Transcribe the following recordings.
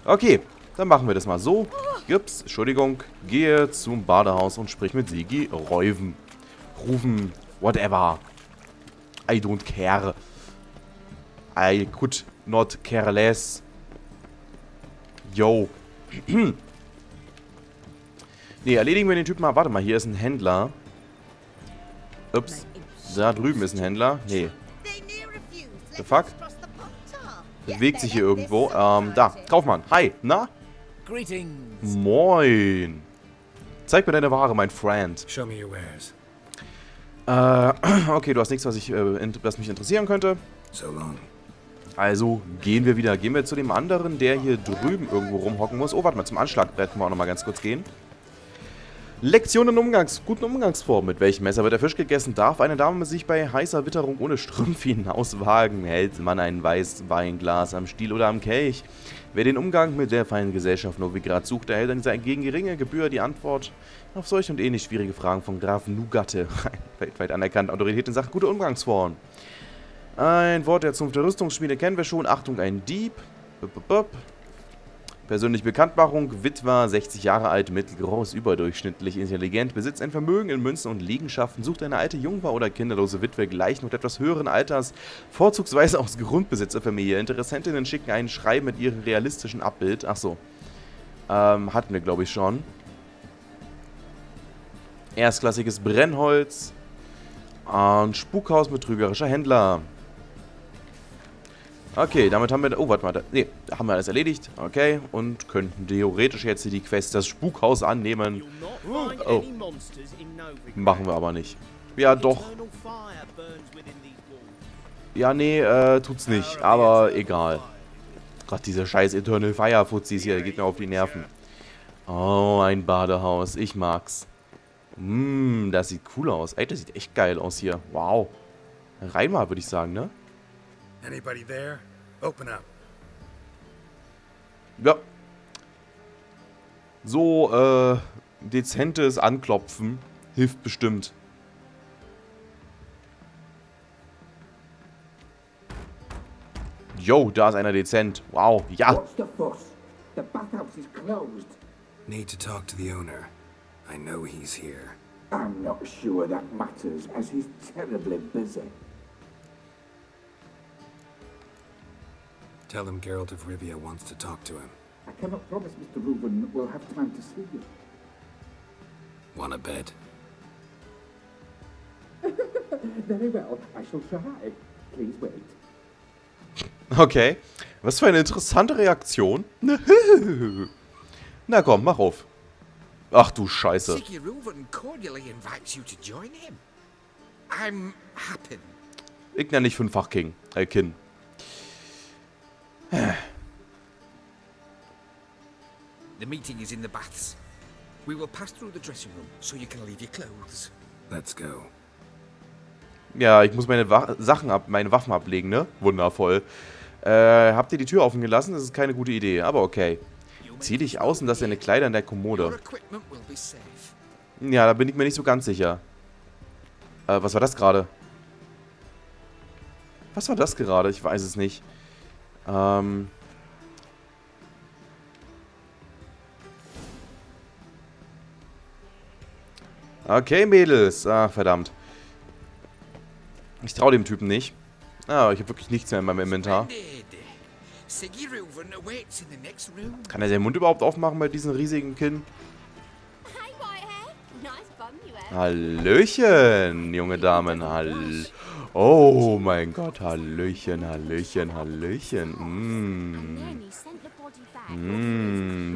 Okay, dann machen wir das mal so. Gips, Entschuldigung, gehe zum Badehaus und sprich mit Sigi. Rufen, whatever. I don't care. I could not care less. Yo. Ne, erledigen wir den Typen mal. Warte mal, hier ist ein Händler. Ups. Da drüben ist ein Händler. Nee. The fuck? Bewegt sich hier irgendwo. Da. Kaufmann. Hi. Na? Moin. Zeig mir deine Ware, mein Friend. Okay, du hast nichts, was mich interessieren könnte. Also gehen wir wieder. Gehen wir zu dem anderen, der hier drüben irgendwo rumhocken muss. Oh, warte mal, zum Anschlagbrett können wir auch nochmal ganz kurz gehen. Lektion in guten Umgangsformen. Mit welchem Messer wird der Fisch gegessen? Darf eine Dame sich bei heißer Witterung ohne Strümpfe hinauswagen? Hält man ein Weißweinglas am Stiel oder am Kelch? Wer den Umgang mit der feinen Gesellschaft Novigrad sucht, erhält an dieser gegen geringe Gebühr die Antwort auf solche und ähnlich schwierige Fragen von Graf Nugatte. Weltweit anerkannte Autorität in Sachen gute Umgangsformen. Ein Wort der Zunft der Rüstungsschmiede kennen wir schon. Achtung, ein Dieb. Persönliche Bekanntmachung. Witwer, 60 Jahre alt, mittelgroß, überdurchschnittlich intelligent, besitzt ein Vermögen in Münzen und Liegenschaften, sucht eine alte Jungfer oder kinderlose Witwe gleichen und etwas höheren Alters, vorzugsweise aus Grundbesitzerfamilie. Interessentinnen schicken ein Schreiben mit ihrem realistischen Abbild. Achso. Hatten wir, glaube ich, schon. Erstklassiges Brennholz. Ein Spukhaus mit trügerischer Händler. Okay, damit haben wir... Oh, warte mal. Ne, haben wir alles erledigt. Okay, und könnten theoretisch jetzt hier die Quest das Spukhaus annehmen. Oh. Machen wir aber nicht. Ja, doch. Ja, nee, tut's nicht. Aber egal. Gott, diese scheiß Eternal Fire Fuzis hier, der geht mir auf die Nerven. Oh, ein Badehaus. Ich mag's. Das sieht cool aus. Ey, das sieht echt geil aus hier. Wow. Rein mal, würde ich sagen, ne? Anybody there? Open up. Ja. So, dezentes Anklopfen hilft bestimmt. Yo, da ist einer dezent. Wow, ja. What's the fuss? The bathhouse is closed. Need to talk to the owner. I know he's here. I'm not sure that matters, as he's terribly busy. Tell him Geralt of Rivia wants to talk to him. I cannot promise Mr. Reuben will have time to see you. Want a bed? Very well, I shall try. Please wait. Okay. Was für eine interessante Reaktion. Na komm, mach auf. Ach du Scheiße. Ich nenne nicht fünffach King. Kin. The meeting is in the baths. We will pass through the dressing room, so you can leave your clothes. Let's go. Ja, ich muss meine meine Waffen ablegen, ne? Wundervoll. Habt ihr die Tür offen gelassen? Das ist keine gute Idee, aber okay. Zieh dich aus und lass deine Kleider in der Kommode. Ja, da bin ich mir nicht so ganz sicher. Was war das gerade? Was war das gerade? Ich weiß es nicht. Okay, Mädels. Ah, verdammt. Ich traue dem Typen nicht. Ah, ich habe wirklich nichts mehr in meinem Inventar. Kann er seinen Mund überhaupt aufmachen bei diesem riesigen Kinn? Hallöchen, junge Damen. Oh mein Gott, Hallöchen, Hallöchen, Hallöchen.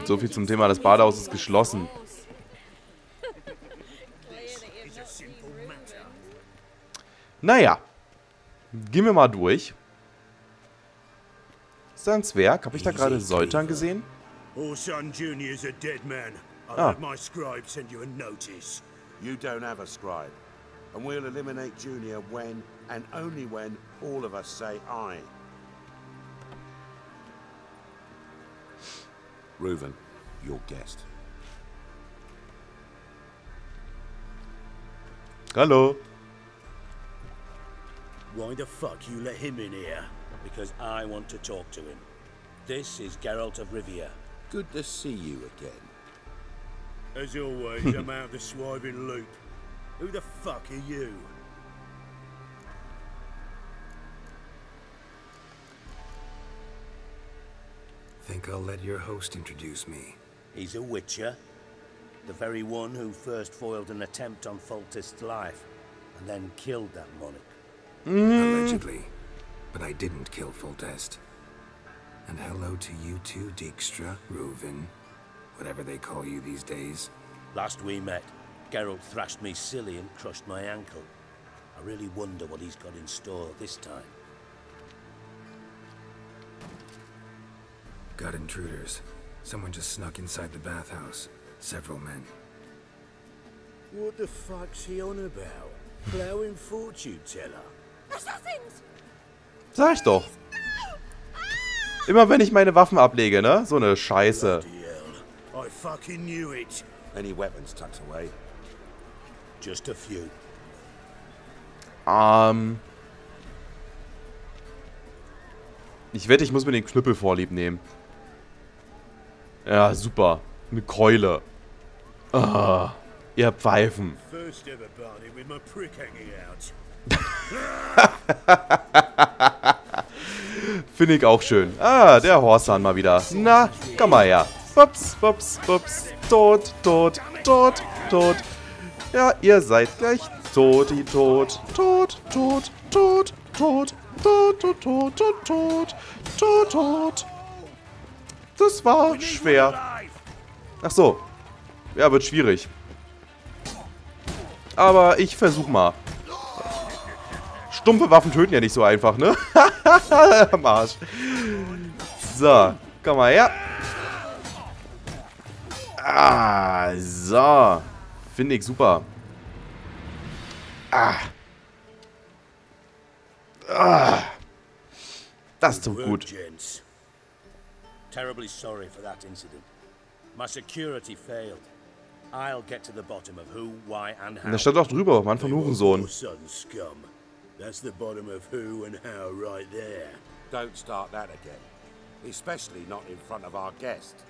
So viel zum Thema, das Badehaus ist geschlossen. Naja, gehen wir mal durch. Ist da ein Zwerg? Habe ich da gerade Seite gesehen? Our son Junior's a dead man. I'll Ah. have my scribe send you a notice. You don't have a scribe. And we'll eliminate Junior when, and only when, all of us say aye. Reuven, your guest. Hallo. Why the fuck you let him in here? Because I want to talk to him. This is Geralt of Rivia. Good to see you again. As always, I'm out the swiving loop. Who the fuck are you? Think I'll let your host introduce me. He's a witcher. The very one who first foiled an attempt on Foltest's life, and then killed that monarch. Allegedly. But I didn't kill Foltest. And hello to you too, Dijkstra, Reuven, whatever they call you these days. Last we met, Geralt thrashed me silly and crushed my ankle. I really wonder what he's got in store this time. Got intruders. Someone just snuck inside the bathhouse. Several men. What the fuck's he on about? Plowing fortune teller? Assassins! Sag ich doch. Immer wenn ich meine Waffen ablege, ne? So eine Scheiße. I fucking knew it. Any weapons tucked away? Just a few. Ich wette, ich muss mir den Knüppel vorlieb nehmen. Ja, super. Eine Keule. Ah, ihr Pfeifen. First ever party with my prick hanging out. Finde ich auch schön. Ah, der Horsan mal wieder. Na, komm mal her. Bups, bups, bups. Tot, tot, tot, tot. Ja, ihr seid gleich tot, die tot. Tot, tot, tot, tot. Tot, tot, tot, tot, tot. Tot, tot. Das war schwer. Ach so. Ja, wird schwierig. Aber ich versuch mal. Stumpfe Waffen töten ja nicht so einfach, ne? Am Arsch. So, komm mal her. Ah, so. Finde ich super. Ah. Ah. Das tut gut. Terribly sorry for that incident. My security failed. I'll get to the bottom of who, why and how. Da stand auch drüber, Mann von Hurensohn. That's the bottom of who and how right there. Don't start that again. Especially not in front of our guest.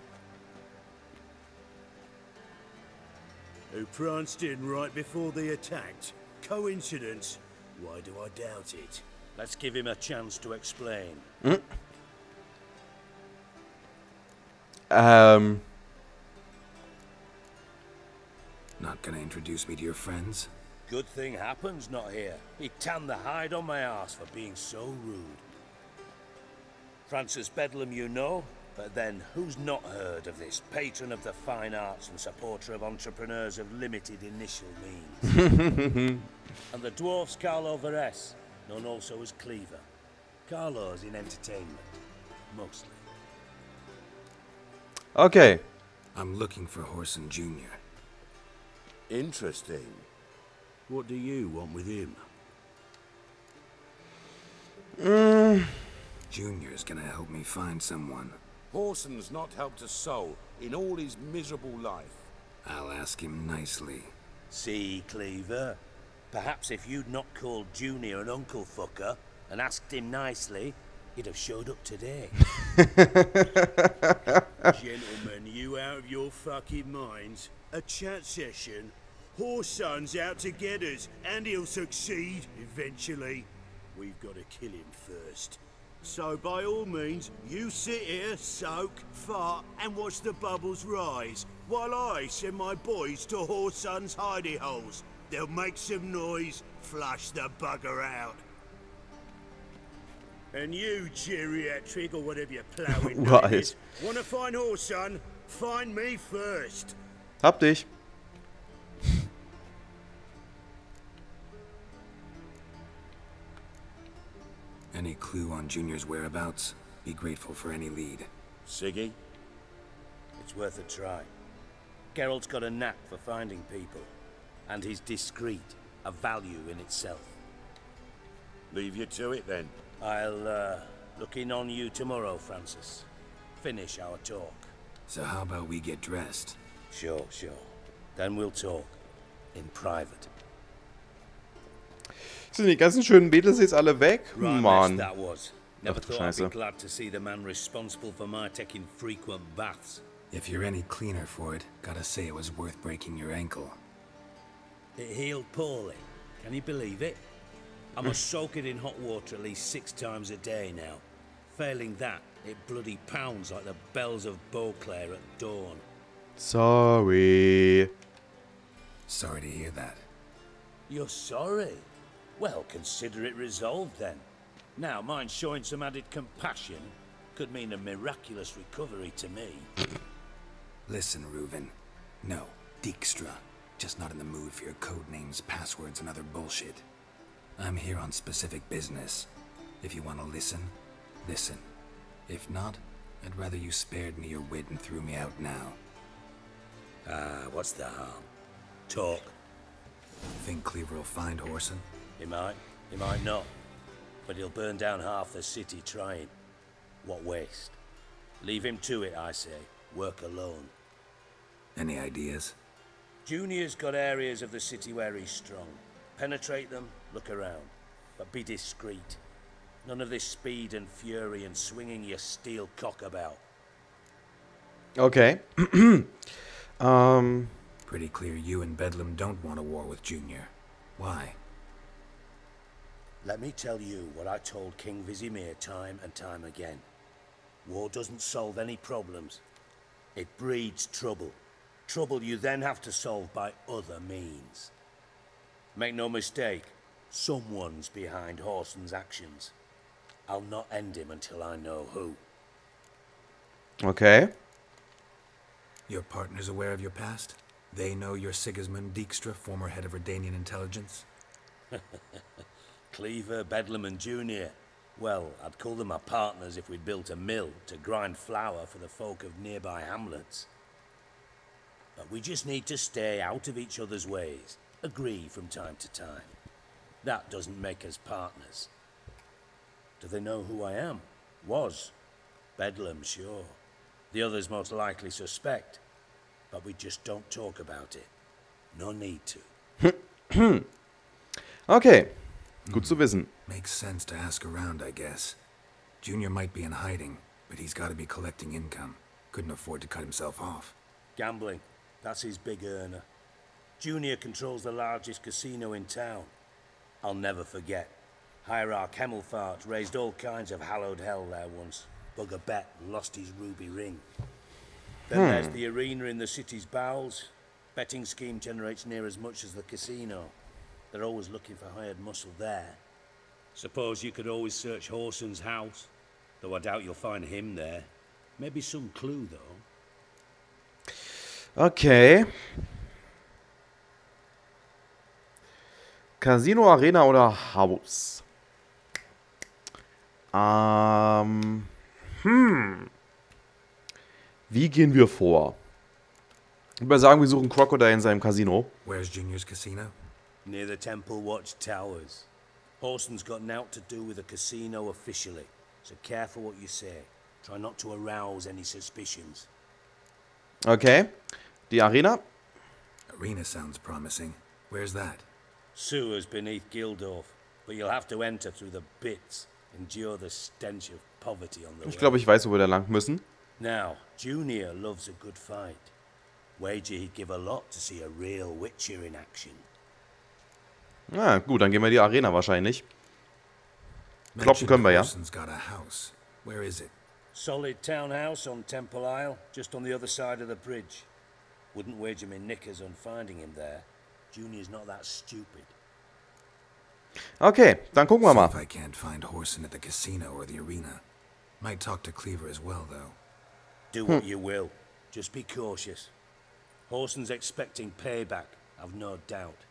Who pranced in right before they attacked. Coincidence? Why do I doubt it? Let's give him a chance to explain. Not gonna introduce me to your friends? Good thing Happen's not here. He tanned the hide on my arse for being so rude. Francis Bedlam you know, but then who's not heard of this patron of the fine arts and supporter of entrepreneurs of limited initial means? And the dwarf's Carlo Veres, known also as Cleaver. Carlo's in entertainment, mostly. Okay. I'm looking for Horson Jr. Interesting. What do you want with him? Junior's gonna help me find someone. Horson's not helped a soul in all his miserable life. I'll ask him nicely. See, Cleaver? Perhaps if you'd not called Junior an uncle fucker and asked him nicely, he'd have showed up today. Gentlemen, you out of your fucking minds? A chat session? Horson's out to get us, and he'll succeed eventually. We've got to kill him first. So by all means, you sit here, soak, fart, and watch the bubbles rise, while I send my boys to Horson's hidey holes. They'll make some noise, flush the bugger out. And you, geriatric, or whatever you're plowing name is, wanna find Horson? Find me first. Hab dich. Any clue on Junior's whereabouts? Be grateful for any lead. Siggy? It's worth a try. Geralt's got a knack for finding people. And he's discreet, a value in itself. Leave you to it then. I'll, look in on you tomorrow, Francis. Finish our talk. So how about we get dressed? Sure, sure. Then we'll talk. In private. Sind die ganzen schönen Mädels jetzt alle weg? Mann. That was. Never thought I'd be glad to see the man responsible for my taking frequent baths. If you're any cleaner for it, gotta say it was worth breaking your ankle. It healed poorly. Can you believe it? I must soak it in hot water at least 6 times a day now. Failing that, it bloody pounds like the bells of Beauclair at dawn. Sorry. Sorry to hear that. You're sorry? Well, consider it resolved then. Now, mind showing some added compassion could mean a miraculous recovery to me. Listen, Reuven. No, Dijkstra. Just not in the mood for your code names, passwords, and other bullshit. I'm here on specific business. If you want to listen, listen. If not, I'd rather you spared me your wit and threw me out now. What's the harm? Talk. Think Cleaver will find Horson? He might not. But he'll burn down half the city trying. What waste? Leave him to it, I say. Work alone. Any ideas? Junior's got areas of the city where he's strong. Penetrate them, look around. But be discreet. None of this speed and fury and swinging your steel cock about. Okay. Pretty clear you and Bedlam don't want a war with Junior. Why? Let me tell you what I told King Vizimir time and time again. War doesn't solve any problems. It breeds trouble. Trouble you then have to solve by other means. Make no mistake, someone's behind Horson's actions. I'll not end him until I know who. Okay. Your partner's aware of your past? They know you're Sigismund Dijkstra, former head of Redanian intelligence? Cleaver, Bedlam and Junior. Well, I'd call them my partners if we'd built a mill to grind flour for the folk of nearby hamlets. But we just need to stay out of each other's ways. Agree from time to time. That doesn't make us partners. Do they know who I am? Was. Bedlam, sure. The others most likely suspect. But we just don't talk about it. No need to. Okay. Gut zu wissen. Makes sense to ask around, I guess. Junior might be in hiding, but he's got to be collecting income. Couldn't afford to cut himself off. Gambling. That's his big earner. Junior controls the largest casino in town. I'll never forget. Hierarch Hemmelfart raised all kinds of hallowed hell there once. Bugger bet and lost his ruby ring. Then there's the arena in the city's bowels. Betting scheme generates near as much as the casino. They're always looking for hired muscle there. Suppose you could always search Horson's house. Though I doubt you'll find him there. Maybe some clue, though. Okay. Casino, Arena oder Haus? Wie gehen wir vor? Ich würde sagen, wir suchen Crocodile in seinem Casino. Where's Junior's casino? Near the Temple Watch Towers. Horson's got naught to do with the casino officially, so careful what you say. Try not to arouse any suspicions. Okay. Die Arena? Arena sounds promising. Where's that? Sewers beneath Gildorf, but you'll have to enter through the bits. Endure the stench of poverty on the way. Ich glaube, ich weiß, wo wir da lang müssen. Now, Junior loves a good fight. Wager he'd give a lot to see a real Witcher in action. Ah, gut, dann gehen wir in die Arena wahrscheinlich. Klopfen können wir, ja. Got a house. Where is it? Solid townhouse on Temple Isle, just on the other side of the bridge. Wouldn't wager me knickers on finding him there. Junior's not that stupid. Okay, dann gucken wir mal. If I can't find Horson at the casino or the arena. Might talk to Cleaver as well, though. Do what you will. Just be cautious. Horson's expecting payback, I've no doubt.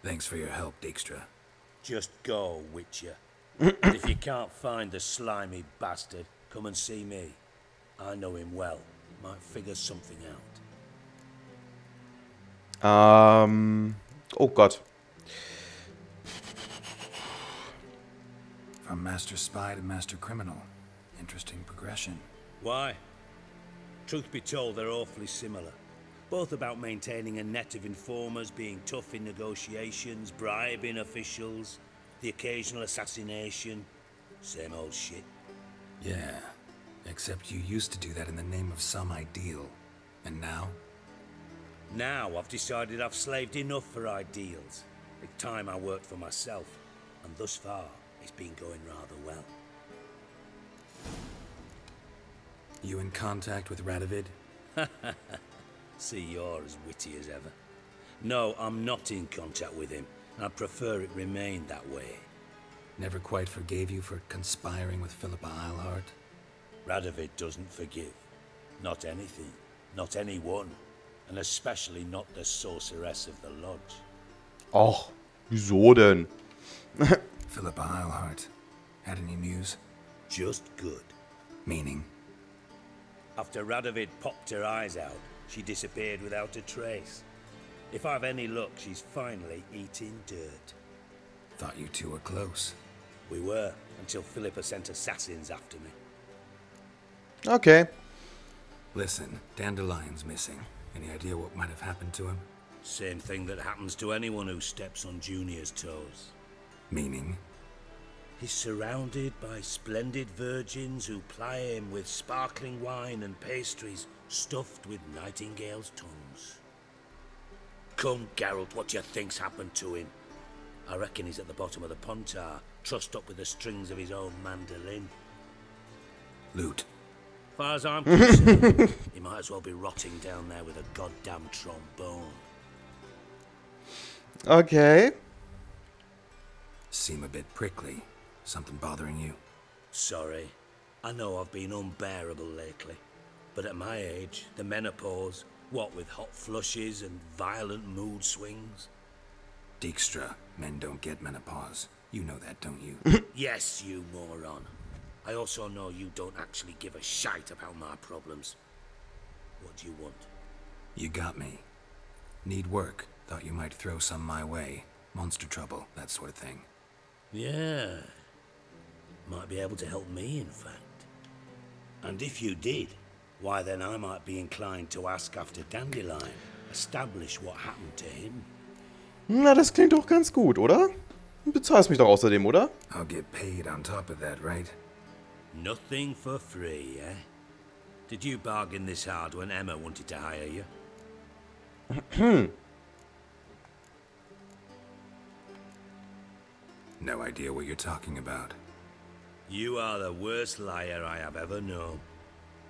Thanks for your help, Dijkstra. Just go, Witcher. And if you can't find the slimy bastard, come and see me. I know him well. Might figure something out. Oh Gott. From Master Spy to Master Criminal. Interesting progression. Why? Truth be told, they're awfully similar. Both about maintaining a net of informers, being tough in negotiations, bribing officials, the occasional assassination. Same old shit. Yeah, except you used to do that in the name of some ideal. And now? Now I've decided I've slaved enough for ideals. It's time I worked for myself. And thus far, it's been going rather well. You in contact with Radovid? See, you're as witty as ever. No, I'm not in contact with him. I'd prefer it remained that way. Never quite forgave you for conspiring with Philippa Eilhart? Radovid doesn't forgive. Not anything. Not anyone. And especially not the sorceress of the lodge. Och, wieso denn? Philippa Eilhart. Had any news? Just good. Meaning? After Radovid popped her eyes out, she disappeared without a trace. If I've any luck, she's finally eating dirt. Thought you two were close. We were, until Philippa sent assassins after me. Okay. Listen, Dandelion's missing. Any idea what might have happened to him? Same thing that happens to anyone who steps on Junior's toes. Meaning? He's surrounded by splendid virgins who ply him with sparkling wine and pastries stuffed with nightingales' tongues. Come, Geralt, what do you think's happened to him? I reckon he's at the bottom of the Pontar, trussed up with the strings of his own mandolin. Loot. Far as I'm concerned, he might as well be rotting down there with a goddamn trombone. Okay. Seem a bit prickly. Something bothering you? Sorry. I know I've been unbearable lately. But at my age, the menopause, what with hot flushes and violent mood swings. Dijkstra, men don't get menopause. You know that, don't you? Yes, you moron. I also know you don't actually give a shite about my problems. What do you want? You got me. Need work. Thought you might throw some my way. Monster trouble, that sort of thing. Yeah. Might be able to help me, in fact. And if you did, why then I might be inclined to ask after Dandelion. Establish what happened to him. Na, das klingt doch ganz gut, oder? Du bezahlst mich doch außerdem, oder? I'll get paid on top of that, right? Nothing for free, eh? Did you bargain this hard when Emma wanted to hire you? No idea what you're talking about. You are the worst liar I have ever known.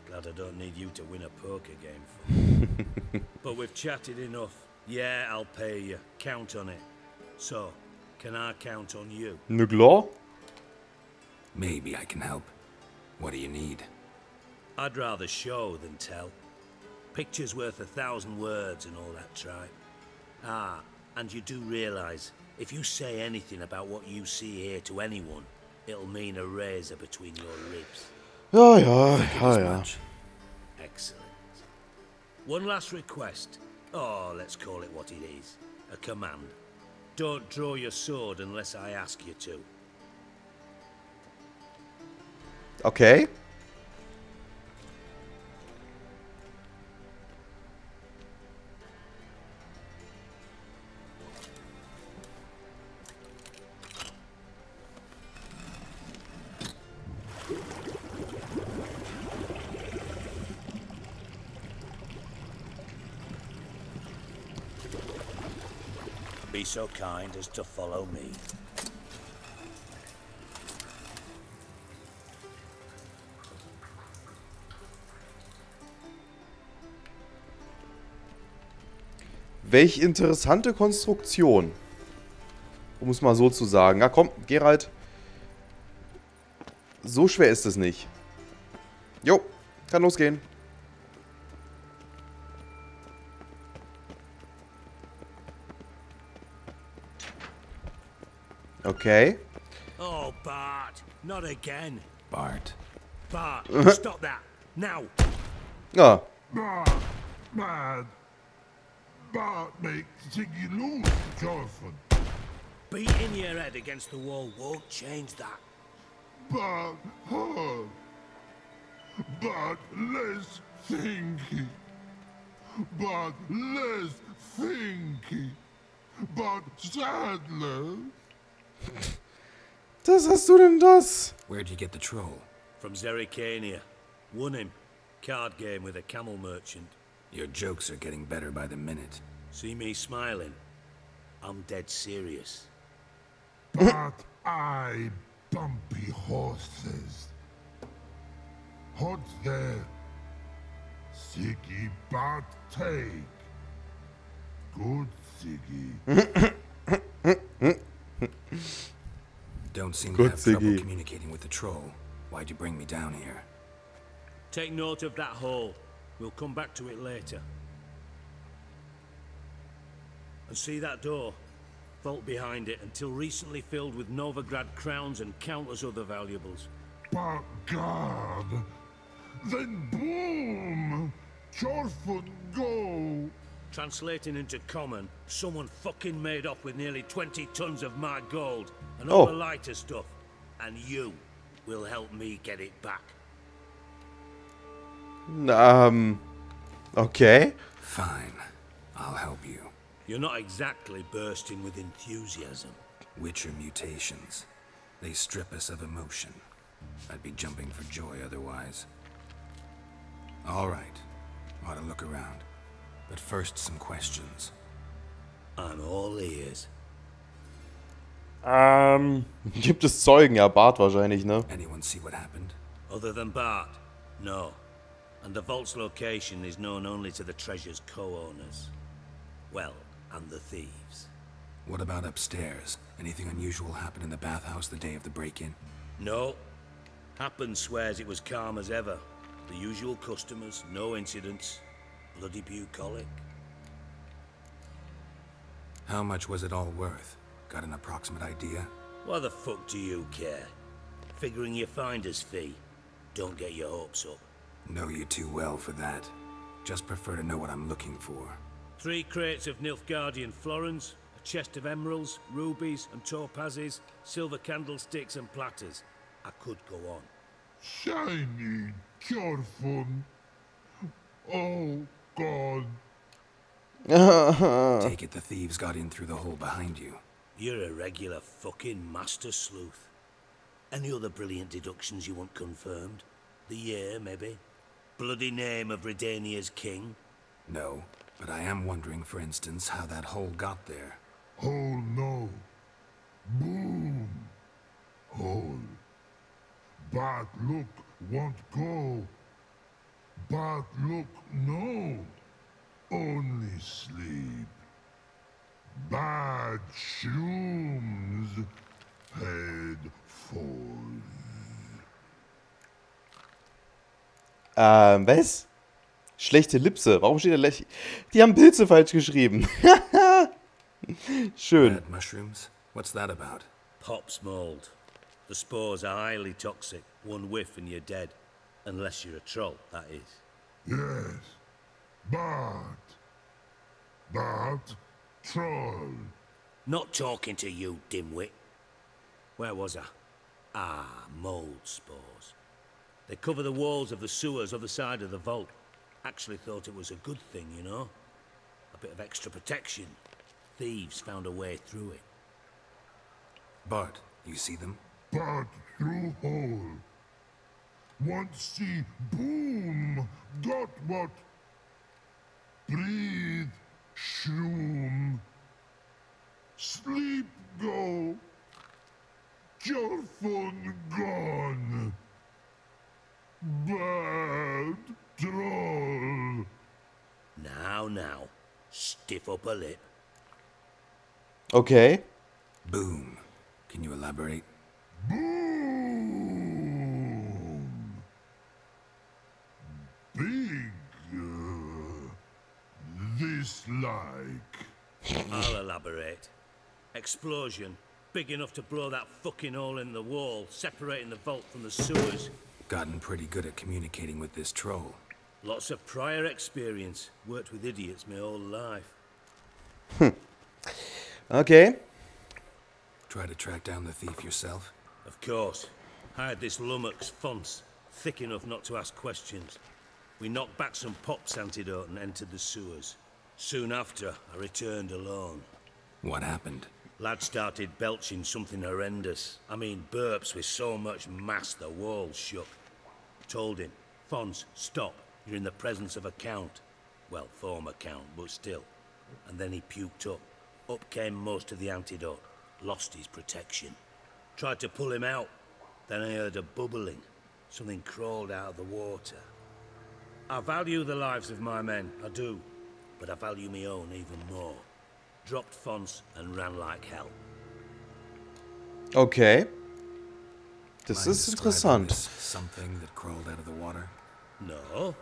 Glad I don't need you to win a poker game for me. But we've chatted enough. Yeah, I'll pay you. Count on it. So, can I count on you? Na klar. Maybe I can help. What do you need? I'd rather show than tell. Picture's worth 1,000 words and all that tripe. Ah, and you do realize, if you say anything about what you see here to anyone, it'll mean a razor between your ribs. Ja, ja, ja, ja. Excellent. One last request. Oh, let's call it what it is. A command. Don't draw your sword unless I ask you to. Okay. Be so kind as to follow me. Welch interessante Konstruktion. Um es mal so zu sagen. Na komm, Geralt. So schwer ist es nicht. Jo, kann losgehen. Okay. Oh, Bart, not again. Bart. Bart, stop that, now. Ja. Bad. Bart makes Ziggy lose often. Beating your head against the wall won't change that. Bart hard. Bart less thinky. Bart less thinky. Bart sadness. Das hast du denn das? Where'd you get the troll? From Zerrikania. Won him. Card game with a camel merchant. Your jokes are getting better by the minute. See me smiling? I'm dead serious. But I bumpy horses. Hot there. Siggy but take. Good Siggy. Don't seem to have trouble communicating with the troll. Why'd you bring me down here? Take note of that hole. We'll come back to it later. And see that door? Vault behind it, until recently filled with Novigrad crowns and countless other valuables. But God, then boom! Chorfun go! Translating into common, someone fucking made off with nearly 20 tons of my gold and all the lighter stuff. And you will help me get it back. Okay. Fine. I'll help you. You're not exactly bursting with enthusiasm. Witcher mutations. They strip us of emotion. I'd be jumping for joy otherwise. All right. Ought to look around. But first, some questions. I'm all ears. Gibt es Zeugen? Ja, Bart wahrscheinlich, ne? Anyone see what happened? Other than Bart? No. And the vault's location is known only to the treasure's co-owners. Well, and the thieves. What about upstairs? Anything unusual happen in the bathhouse the day of the break-in? No. Happen swears it was calm as ever. The usual customers, no incidents. Bloody bucolic. How much was it all worth? Got an approximate idea? Why the fuck do you care? Figuring your finder's fee. Don't get your hopes up. Know you too well for that. Just prefer to know what I'm looking for. 3 crates of Nilfgaardian florins, a chest of emeralds, rubies and topazes, silver candlesticks and platters. I could go on. Shiny Chorfun. Oh, God. Take it the thieves got in through the hole behind you. You're a regular fucking master sleuth. Any other brilliant deductions you want confirmed? The year, maybe? Bloody name of Redania's king? No, but I am wondering, for instance, how that hole got there. Hole no. Boom. Hole. But look won't go. But look no. Only sleep. Bad shrooms. Head falls. Was? Schlechte Lipse. Warum steht da Die haben Pilze falsch geschrieben. Schön. Bad mushrooms? What's that about? Pop's mold. The spores are highly toxic. One whiff and you're dead. Unless you're a troll, that is. Yes. But troll. Not talking to you, dimwit. Where was I? Ah, mold spores. They cover the walls of the sewers other side of the vault. Actually thought it was a good thing, you know? A bit of extra protection. Thieves found a way through it. Bart, you see them? But through hole. Want see boom. Got what? Breathe. Shroom. Sleep go. Your phone gone. Bad troll. Now. Stiff upper lip. Okay. Boom. Can you elaborate? Boom. Big. This like. I'll elaborate. Explosion. Big enough to blow that fucking hole in the wall, separating the vault from the sewers. Gotten pretty good at communicating with this troll. Lots of prior experience. Worked with idiots my whole life. Okay. Try to track down the thief yourself? Of course. Hired this lummox Fonce, thick enough not to ask questions. We knocked back some Pop's antidote and entered the sewers. Soon after, I returned alone. What happened? Lad started belching something horrendous. I mean, burps with so much mass the walls shook. Told him, Fons, stop. You're in the presence of a count. Well, former count, but still. And then he puked up. Up came most of the antidote. Lost his protection. Tried to pull him out. Then I heard a bubbling. Something crawled out of the water. I value the lives of my men, I do. But I value my own even more. Dropped Fons and ran like hell. Okay. Das ist interessant. Something that crawled out of the water? No.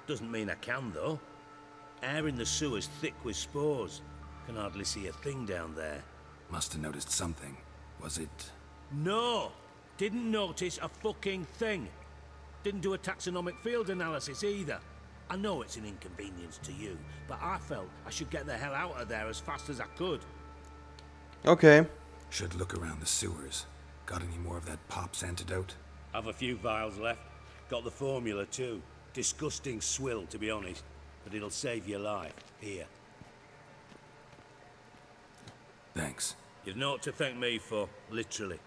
Doesn't mean I can, though. Air in the sewer's thick with spores. Can hardly see a thing down there. Must have noticed something. Was it... No! Didn't notice a fucking thing. Didn't do a taxonomic field analysis either. I know it's an inconvenience to you, but I felt I should get the hell out of there as fast as I could. Okay. Should look around the sewers. Got any more of that Pop's antidote? Have a few vials left. Got the formula too. Disgusting swill, to be honest. But it'll save your life. Here. Thanks. You've naught to thank me for, literally.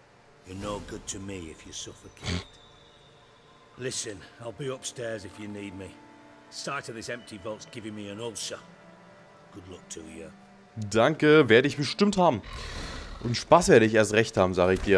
You're no good to me if you suffocate. Listen, I'll be upstairs if you need me. Sight of this empty vault's giving me an ulcer. Good luck to you. Danke, werde ich bestimmt haben. Und Spaß werde ich erst recht haben, sage ich dir.